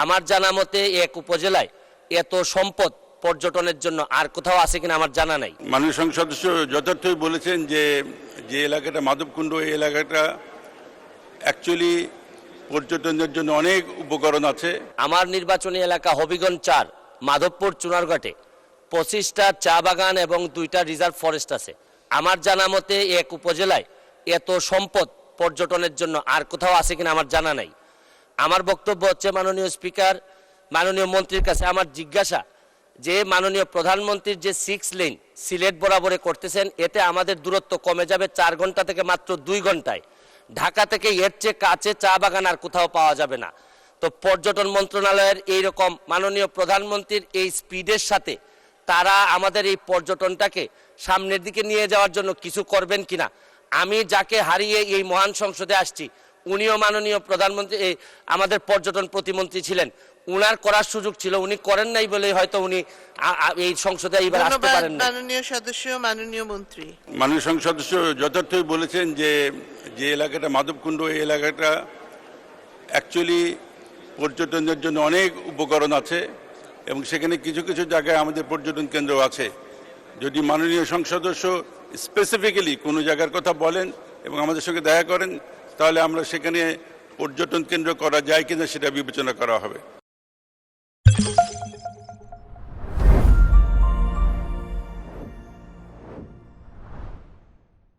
আমার জানা মতে এক উপজেলায় এত সম্পদ পর্যটনের জন্য আর কোথাও আছে কিনা আমার জানা নাই। মাননীয় সংসদ সদস্য যথার্থই বলেছেন যে যে এলাকাটা মাধবকুণ্ড, এই এলাকাটা অ্যাকচুয়ালি পর্যটনের জন্য অনেক উপকরণ আছে। আমার নির্বাচনী এলাকা হবিগঞ্জ ৪, মাধবপুর চুনারঘাটে 25টা চা বাগান এবং 2টা রিজার্ভ ফরেস্ট আছে। আমার জানা মতে এক উপজেলায় এত সম্পদ পর্যটনের জন্য আর কোথাও আছে কিনা আমার জানা নাই। আমার বক্তব্য হচ্ছে, মাননীয় স্পিকার, মাননীয় মন্ত্রীর কাছে আমার জিজ্ঞাসা যে মাননীয় প্রধানমন্ত্রীর যে 6 লেন সিলেট বরাবরে করতেছেন, এতে আমাদের দূরত্ব কমে যাবে 4 ঘন্টা থেকে মাত্র 2 ঘন্টায়। ঢাকা থেকে এর চেয়ে কাছে চা বাগান আর কোথাও পাওয়া যাবে না। তো পর্যটন মন্ত্রণালয়ের এইরকম মাননীয় প্রধানমন্ত্রীর এই স্পিডের সাথে তারা আমাদের এই পর্যটনটাকে সামনের দিকে নিয়ে যাওয়ার জন্য কিছু করবেন কিনা। আমি যাকে হারিয়ে এই মহান সংসদে আসছি, উনিও মাননীয় প্রধানমন্ত্রী আমাদের পর্যটন প্রতিমন্ত্রী ছিলেন, উনার করার সুযোগ ছিল, উনি করেন নাই বলে হয়তো উনি এই সংসদে এইবার আসতে পারেন না। মাননীয় সদস্য, মাননীয় মন্ত্রী। মাননীয় সংসদ সদস্য যথার্থই বলেছেন যে যে এলাকাটা মাধবকুণ্ড, এই এলাকাটা অ্যাকচুয়ালি পর্যটনের জন্য অনেক উপকরণ আছে এবং সেখানে কিছু কিছু জায়গায় আমাদের পর্যটন কেন্দ্র আছে। যদি মাননীয় সংসদ সদস্য স্পেসিফিক্যালি কোনো জায়গার কথা বলেন এবং আমাদের সঙ্গে দেখা করেন, তাহলে আমরা সেখানে পর্যটন কেন্দ্র করা যায় কিনা সেটা বিবেচনা করা হবে।